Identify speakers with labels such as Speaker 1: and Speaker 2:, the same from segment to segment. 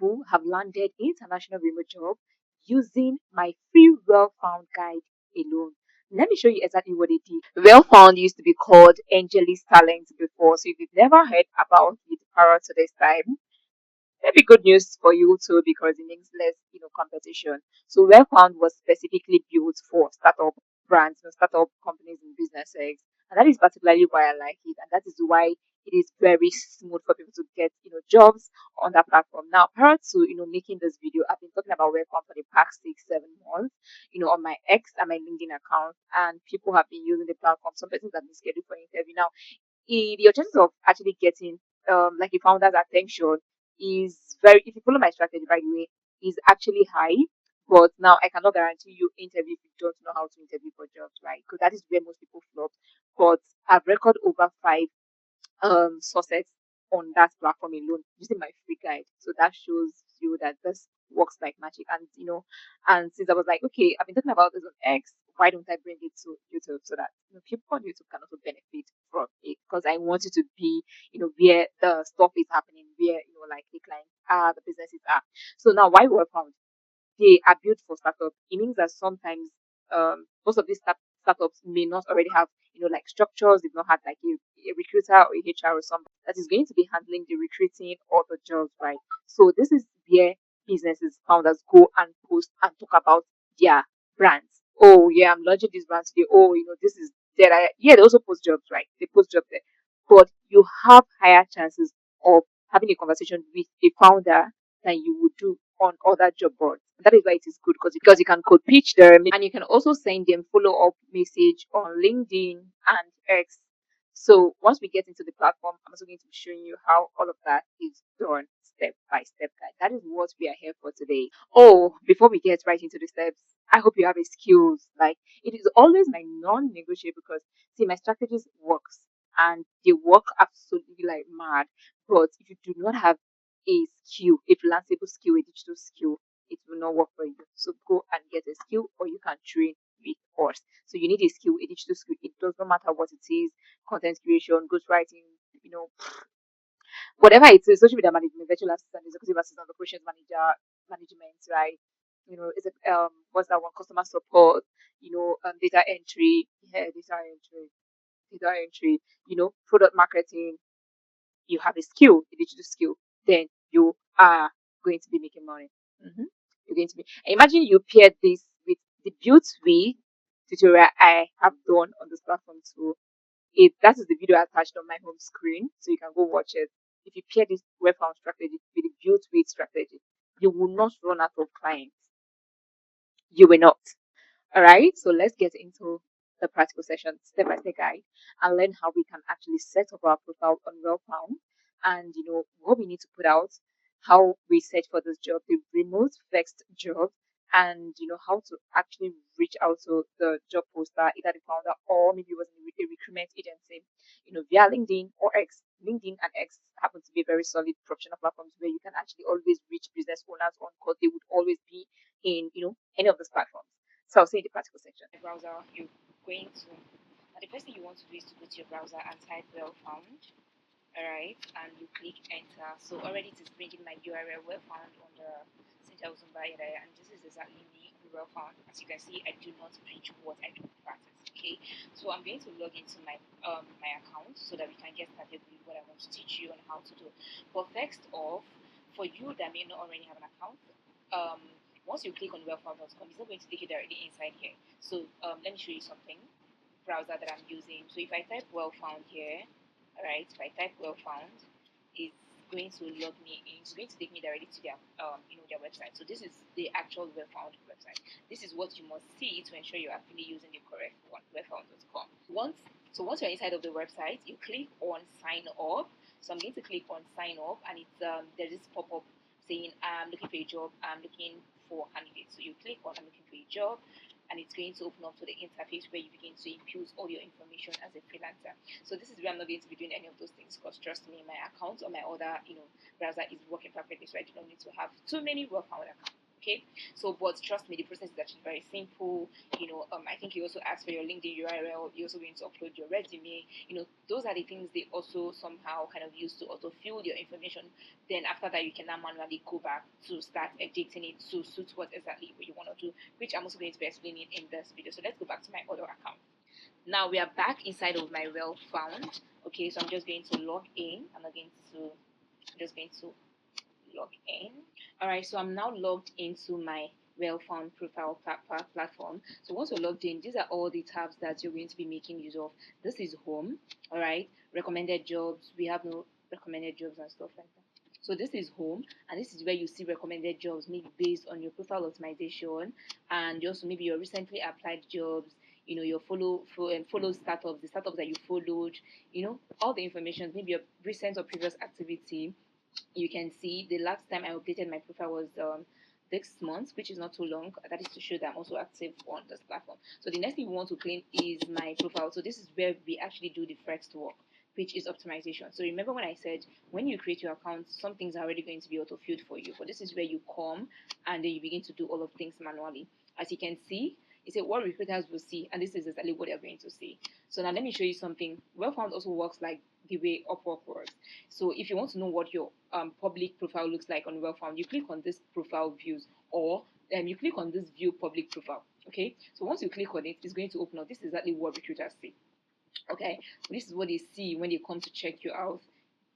Speaker 1: people have landed international remote job using my free Wellfound guide alone. Let me show you exactly what it did. Wellfound used to be called AngelList Talent before, so if you've never heard about it prior to this time, maybe good news for you too because it means less, competition. So Wellfound was specifically built for startup brands and startup companies and businesses, and that is particularly why I like it, and that is why it is very smooth for people to get, jobs on that platform. Now, prior to making this video, I've been talking about Wellfound for the past 6-7 months, on my X and my LinkedIn account, and people have been using the platform. Some persons have been scheduled for interview. Now, your chances of actually getting like a founder's attention is very, if you follow my strategy by the way, is actually high. But now I cannot guarantee you interview if you don't know how to interview for jobs, right? Because that is where most people flop. But I've recorded over 5 sources on that platform alone using my free guide. So that shows you that this works like magic. And and since I was like, okay, I've been talking about this on X, why don't I bring it to YouTube so that people on YouTube can also benefit from it? Because I want it to be, where the stuff is happening, where like the clients are, the businesses are. So now why Wellfound? They are built for startups. It means that sometimes most of these startups may not already have like structures. They've not had like a recruiter or a HR or somebody that is going to be handling the recruiting or the jobs, right? So this is where businesses founders go and post and talk about their brands. Oh yeah, I'm launching this brand today. Oh, this is there. Yeah, they also post jobs, right? They post jobs there, but you have higher chances of having a conversation with a founder than you would do on other job boards. That is why it is good because you can code pitch them and you can also send them follow up message on LinkedIn and X. So once we get into the platform, I'm also going to be showing you how all of that is done step by step guide. That is what we are here for today. Oh, before we get right into the steps, I hope you have a skills. Like it is always my non-negotiable because see my strategies works and they work absolutely like mad. But if you do not have a skill, a lanceable skill, a digital skill, it will not work for you. So go and get a skill or you can train with us. So you need a skill, a digital skill. It does not matter what it is, content creation, ghostwriting, whatever it is, social media management, virtual assistant, executive assistant, operations manager, management, right? Is it what's that one? Customer support, data entry, data entry, product marketing. You have a skill, a digital skill, then you are going to be making money. You're going to be. Imagine you paired this with the built way tutorial I have done on this platform too. If that is the video attached on my home screen, so you can go watch it. If you pair this Wellfound strategy with the built way strategy, you will not run out of clients. You will not. All right, so let's get into the practical session, step by step guide, and learn how we can actually set up our profile on Wellfound and what we need to put out, how we search for this job, the remote fixed job, and how to actually reach out to the job poster, either the founder or maybe it was a recruitment agency, via LinkedIn or X. LinkedIn and X happen to be very solid professional platforms where you can actually always reach business owners on because they would always be in any of those platforms. So I'll say the practical section. The browser, you're going to, and the first thing you want to do is to go to your browser and type Wellfound, alright, and you click enter. So already it is bringing my URL Wellfound on the Cynthia Uzumba area, and this is exactly me, Wellfound. As you can see, I do not preach what I don't practice. Okay, so I'm going to log into my my account so that we can get started with what I want to teach you on how to do. But first off, for you that may not already have an account, once you click on wellfound.com, it's not going to take you directly inside here. So let me show you something. Browser that I'm using. So if I type Wellfound here, alright, if I type Wellfound, it's going to log me in. It's going to take me directly to their their website. So this is the actual Wellfound website. This is what you must see to ensure you're actually using the correct one, wellfound.com. Once you're inside of the website, you click on sign up. So I'm going to click on sign up, and it's there's this pop-up saying I'm looking for a job, I'm looking for candidates. So you click on I'm looking for a job, and it's going to open up to the interface where you begin to input all your information as a freelancer. So this is where I'm not going to be doing any of those things because trust me, my account or my other browser is working perfectly, so I do not need to have too many Wellfound accounts. Okay, so but trust me, the process is actually very simple. I think you also ask for your LinkedIn URL. You're also going to upload your resume. Those are the things they also somehow kind of use to autofill your information. Then after that, you can now manually go back to start editing it to suit what exactly what you want to do, which I'm also going to be explaining in this video. So let's go back to my other account. Now we are back inside of my Wellfound. Okay, so I'm just going to log in. I'm just going to log in. All right, so I'm now logged into my Wellfound profile platform. So once you're logged in, these are all the tabs that you're going to be making use of. This is home. All right, recommended jobs. We have no recommended jobs and stuff like that. So this is home, and this is where you see recommended jobs, maybe based on your profile optimization, and also maybe your recently applied jobs. Your follow startups, the startups that you followed. All the information, maybe your recent or previous activity. You can see the last time I updated my profile was this month, which is not too long. That is to show that I'm also active on this platform. So the next thing we want to claim is my profile. So this is where we actually do the first work, which is optimization. So remember when I said when you create your account, some things are already going to be auto-filled for you. But this is where you come and then you begin to do all of things manually. As you can see, it said what recruiters will see, and this is exactly what they're going to see. So now let me show you something. Wellfound also works like the way Upwork works. So if you want to know what your public profile looks like on Wellfound, you click on this profile views, or you click on this view public profile. Okay, so once you click on it, it's going to open up. This is exactly what recruiters see. Okay, so this is what they see when they come to check you out.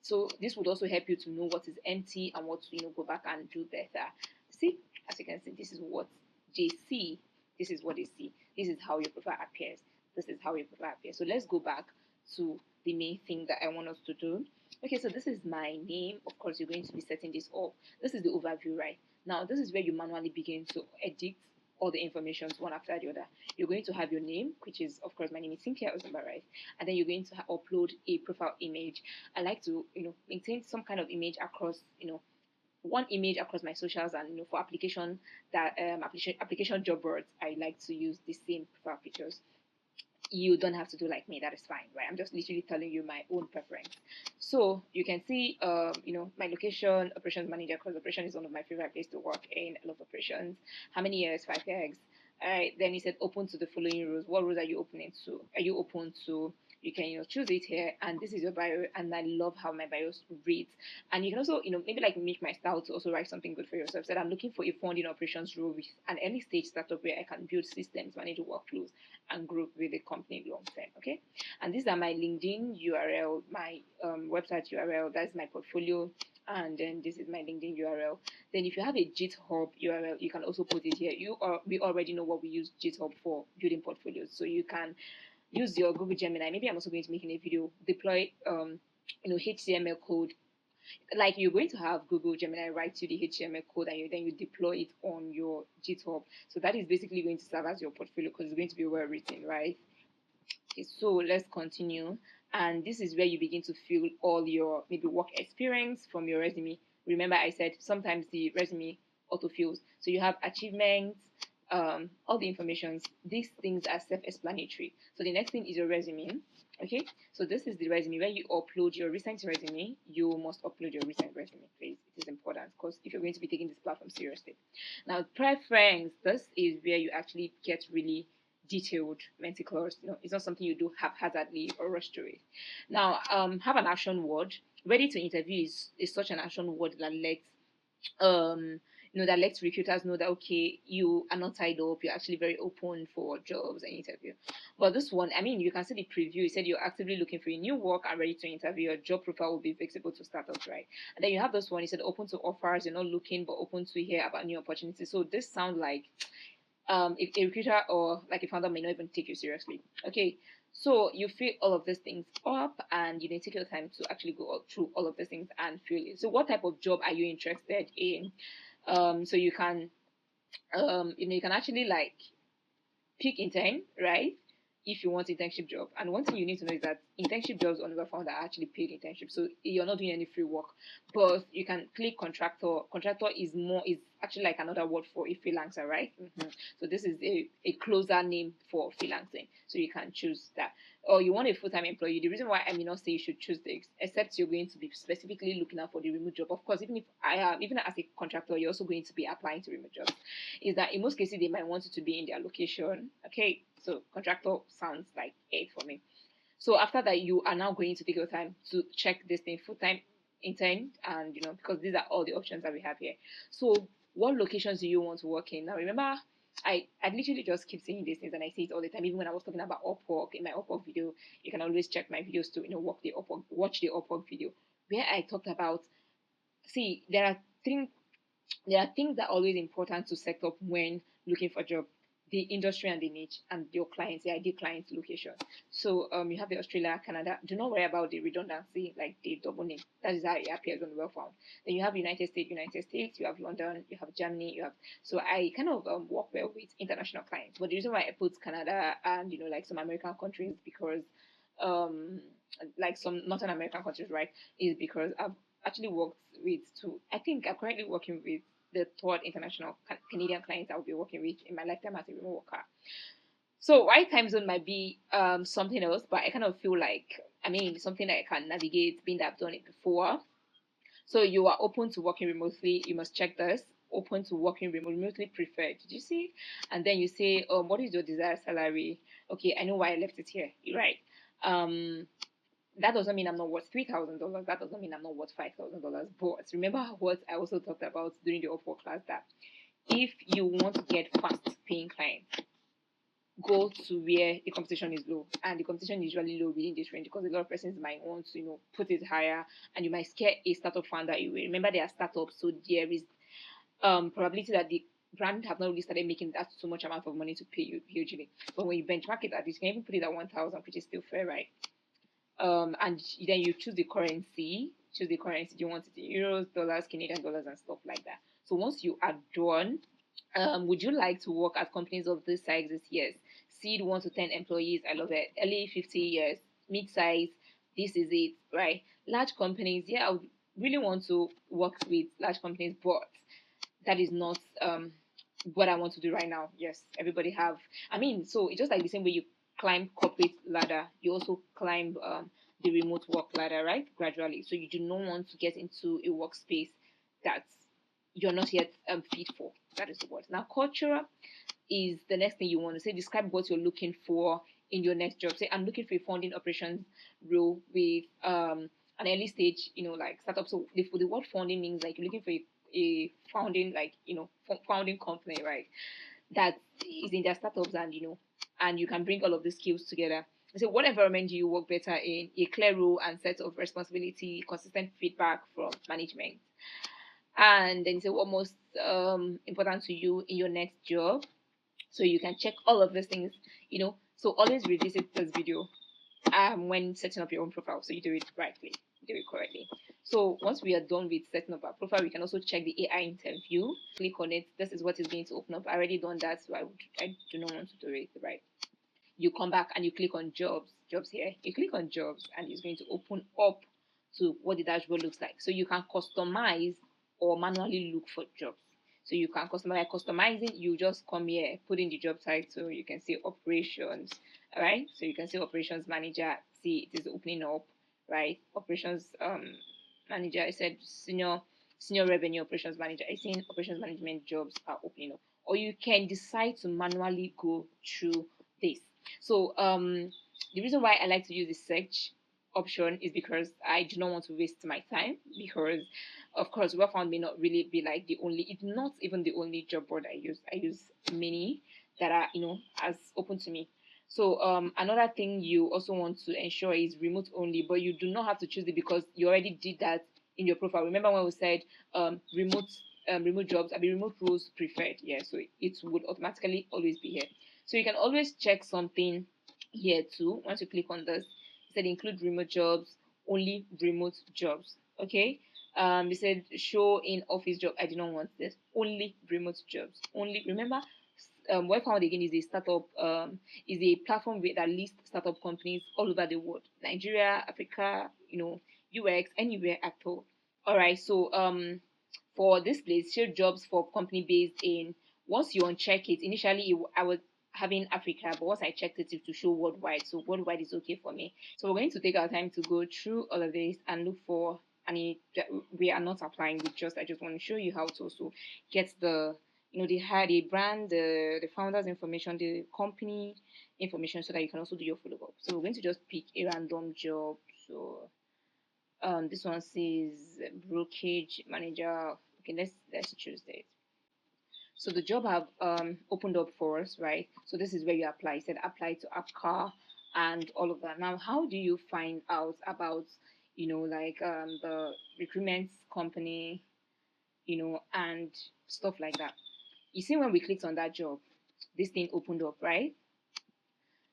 Speaker 1: So this would also help you to know what is empty and what to go back and do better. See, as you can see, this is what they see. This is what they see. This is how your profile appears. This is how your profile appears. So let's go back to the main thing that I want us to do. Okay, so this is my name. Of course, you're going to be setting this up. This is the overview, right? Now, this is where you manually begin to edit all the information one after the other. You're going to have your name, which is, of course, my name is Cynthia Ozumba, right? And then you're going to upload a profile image. I like to, maintain some kind of image across, one image across my socials, and for application job boards, I like to use the same profile pictures. You don't have to do like me, that is fine, right? I'm just literally telling you my own preference. So you can see my location, operations manager, because operation is one of my favorite places to work in. I love operations. How many years? 5 years. All right, then he said open to the following roles. What roles are you opening to? Are you open to? You can choose it here, and this is your bio, and I love how my bio reads. And you can also maybe like make my style to also write something good for yourself. Said I'm looking for a funding operations role with an early stage startup where I can build systems, manage workflows, and grow with the company long term. Okay, and these are my LinkedIn URL, my website URL. That's my portfolio, and then this is my LinkedIn URL. Then if you have a GitHub URL, you can also put it here. We already know what we use GitHub for, building portfolios. So you can use your Google Gemini. Maybe I'm also going to make in a video, deploy HTML code. Like you're going to have Google Gemini write you the HTML code, and then you deploy it on your GitHub. So that is basically going to serve as your portfolio because it's going to be well written, right? Okay, so let's continue. And this is where you begin to fill all your maybe work experience from your resume. Remember, I said sometimes the resume autofills. So you have achievements, all the informations. These things are self-explanatory. So the next thing is your resume. Okay, so this is the resume where you upload your recent resume. You must upload your recent resume, please. It is important because if you're going to be taking this platform seriously. Now, preference. This is where you actually get really detailed, meticulous. It's not something you do haphazardly or rush through it. Now, have an action word. Ready to interview is such an action word that lets that lets recruiters know that okay, you are not tied up, you're actually very open for jobs and interview. But this one, I mean, you can see the preview. It said you're actively looking for a new work and ready to interview. Your job profile will be flexible to startups, right? And then you have this one. It said open to offers. You're not looking, but open to hear about new opportunities. So this sounds like if a recruiter or like a founder may not even take you seriously. Okay, so you fill all of these things up, and you need to take your time to actually go through all of these things and fill it. So what type of job are you interested in? So you can you can actually like pick intern, right? If you want internship job. And one thing you need to know is that internship jobs on Wellfound are actually paid internships. So you're not doing any free work. But you can click contractor. Contractor is actually like another word for a freelancer, right? So this is a closer name for freelancing. So you can choose that. or you want a full-time employee, the reason why I may not say you should choose this, except you're going to be specifically looking out for the remote job. Of course, even if I have, even as a contractor, you're also going to be applying to remote jobs. Is that in most cases they might want you to be in their location. Okay, so contractor sounds like it for me. So after that, you are now going to take your time to check this thing full-time, intern, and because these are all the options that we have here. So what locations do you want to work in? Now remember, I literally just keep saying these things and I say it all the time. Even when I was talking about Upwork in my Upwork video, you can always check my videos to watch the Upwork video where I talked about. See, there are things that are always important to set up when looking for a job: the industry and the niche, and your clients, the ideal client's location. So you have the Australia, Canada. Do not worry about the redundancy, like the double name. That is how it appears on Wellfound. Then you have United States. You have London. You have Germany. You have. So I kind of work well with international clients. But the reason why I put Canada and like some American countries, because um like some Northern American countries, right, is because I've actually worked with two. I think I'm currently working with the third international Canadian client I'll be working with in my lifetime as a remote worker. So why time zone might be something else, but I kind of feel like, I mean, something that I can navigate, being that I've done it before. So you are open to working remotely. You must check this. Open to working remotely preferred. Did you see? And then you say, what is your desired salary? Okay, I know why I left it here. You're right. Um, that doesn't mean I'm not worth $3,000. That doesn't mean I'm not worth $5,000. But remember what I also talked about during the Upwork class, that if you want to get fast paying clients, go to where the competition is low, and the competition is usually low within this range because a lot of persons might want to put it higher, and you might scare a startup founder away. Remember, they are startups, so there is probability that the brand have not really started making that so much amount of money to pay you hugely. But when you benchmark it at this, you can even put it at 1,000, which is still fair, right? And then you choose the currency. Do you want it in euros, dollars, Canadian dollars, and stuff like that. So once you are done, would you like to work at companies of this sizes? Yes. Seed 1 to 10 employees, I love it. Early 50 years, mid size, this is it, right? Large companies, yeah, I would really want to work with large companies, but that is not what I want to do right now. Yes, everybody have. I mean, so it's just like the same way you climb corporate ladder, you also climb the remote work ladder, right? Gradually. So you do not want to get into a workspace that you're not yet fit for. That is the word. Now, culture is the next thing you want to say. Describe what you're looking for in your next job. Say, I'm looking for a funding operations role with an early stage, like startup. So the word funding means like you're looking for a founding, like founding company, right? That is in their startups, and you can bring all of the skills together. So what environment do you work better in? A clear role and set of responsibility, consistent feedback from management. And then say what most important to you in your next job. So you can check all of these things. So always revisit this video when setting up your own profile, so you do it rightly, do it correctly. So once we are done with setting up our profile, we can also check the AI interview. Click on it. This is what is going to open up. I already done that, so I do not want to do it, right? You come back and you click on jobs here. You click on jobs and it's going to open up to what the dashboard looks like. So you can customize or manually look for jobs. So you can customize. Customizing, you just come here, put in the job title. You can see operations, all right? So you can see operations manager. See, it is opening up, right? Operations manager. I said senior revenue operations manager. I think operations management jobs are opening up. Or you can decide to manually go through this. So the reason why I like to use the search option is because I do not want to waste my time, because of course Wellfound may not really be like it's not even the only job board I use. I use many that are as open to me. So another thing you also want to ensure is remote only, but you do not have to choose it because you already did that in your profile. Remember when we said remote jobs, remote roles preferred. Yeah, so it would automatically always be here. So you can always check something here too. Once you click on this, it said include remote jobs, only remote jobs. Okay. They said show in office job. I do not want this. Only remote jobs. Only, remember, Wellfound again is a startup, is a platform that lists startup companies all over the world. Nigeria, Africa, UX, anywhere at all. Alright, so for this place, share jobs for company based in. Once you uncheck it, initially I would having Africa, but once I checked it to show worldwide, so worldwide is okay for me. So we're going to take our time to go through all of this and look for any. We are not applying with just. I just want to show you how to also get the the brand, the founder's information, the company information, so that you can also do your follow up. So we're going to just pick a random job. So this one says brokerage manager. Okay, let's choose this. So the job have opened up for us, right? So this is where you apply. It said apply to AppCar and all of that. Now, how do you find out about the recruitment company, and stuff like that? You see, when we clicked on that job, this thing opened up, right?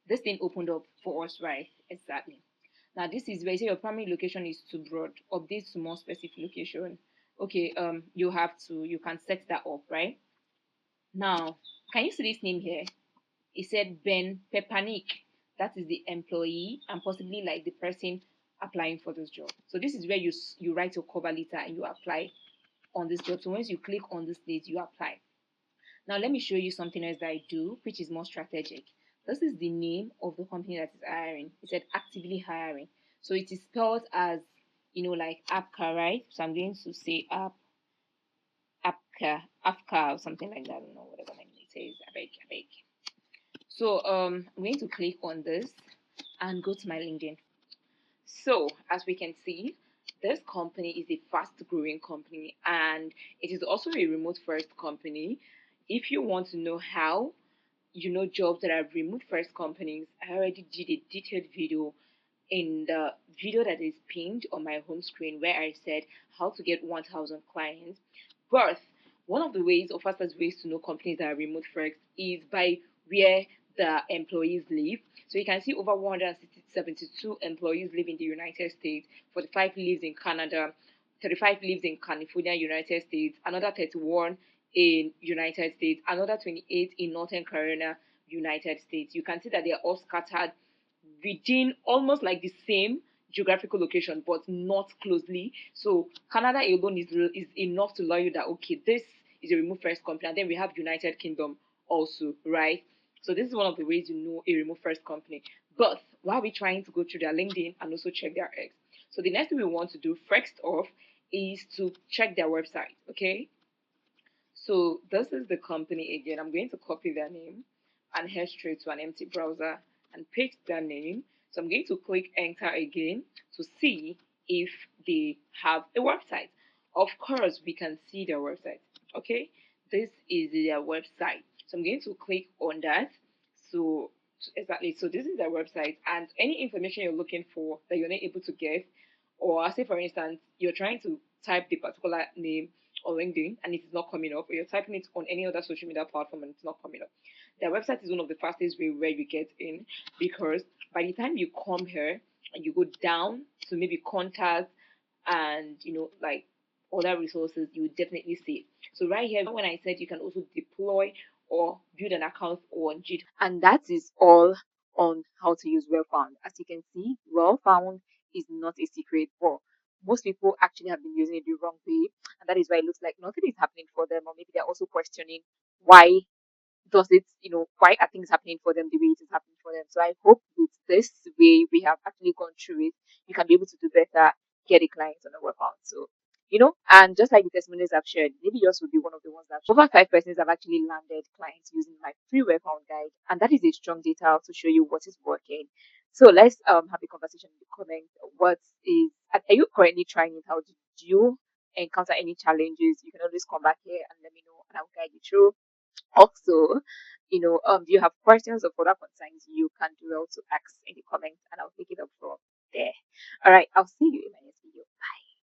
Speaker 1: This thing opened up for us, right? Exactly. Now, this is where you say your primary location is too broad. Update to more specific location. Okay, you can set that up, right? Now, can you see this name here? It said Ben Pepanik. That is the employee and possibly like the person applying for this job. So this is where you write your cover letter and you apply on this job. So once you click on this list, you apply. Now let me show you something else that I do, which is more strategic. This is the name of the company that is hiring. It said actively hiring. So it is spelled as like Appcar, right? So I'm going to say Appcar or something like that. I don't know whatever my name says. I beg. So I'm going to click on this and go to my LinkedIn. So as we can see, this company is a fast growing company and it is also a remote first company. If you want to know how jobs that are remote first companies, I already did a detailed video in the video that is pinned on my home screen where I said how to get 1,000 clients. But one of the ways or fastest ways to know companies that are remote first is by where the employees live. So you can see over 172 employees live in the United States, 45 lives in Canada, 35 lives in California, United States, another 31 in United States, another 28 in Northern Carolina, United States. You can see that they are all scattered within almost like the same geographical location, but not closely. So Canada alone is enough to allow you that okay, this is a remote first company, and then we have United Kingdom also, right? So this is one of the ways you know a remote first company. But why are we trying to go through their LinkedIn and also check their X? So the next thing we want to do first off is to check their website. Okay, so this is the company again. I'm going to copy their name and head straight to an empty browser and paste their name. So I'm going to click enter again to see if they have a website. Of course, we can see their website. Okay, this is their website. So I'm going to click on that. So exactly, so this is their website, and any information you're looking for that you're not able to get, or say for instance, you're trying to type the particular name on LinkedIn and it is not coming up, or you're typing it on any other social media platform and it's not coming up. Their website is one of the fastest way where you get in, because by the time you come here and you go down to maybe contact and like other resources, you would definitely see it. So right here, when I said you can also deploy or build an account on GitHub, and that is all on how to use Wellfound. As you can see, Wellfound is not a secret, but most people actually have been using it the wrong way, and that is why it looks like nothing is happening for them, or maybe they're also questioning why does it, why are things happening for them the way it is happening for them. So I hope with this way we have actually gone through it, you can be able to do better, get a client on a workout. So, and just like the testimonials I've shared, maybe yours will be one of the ones that over 5 persons have actually landed clients using my free workout guide, and that is a strong data to show you what is working. So let's have a conversation in the comments. What is are you currently trying it out? Do you encounter any challenges? You can always come back here and let me know, and I'll guide you through. Also, do you have questions or further concerns? You can do well to ask in the comments and I'll pick it up from there. All right, I'll see you in my next video. Bye.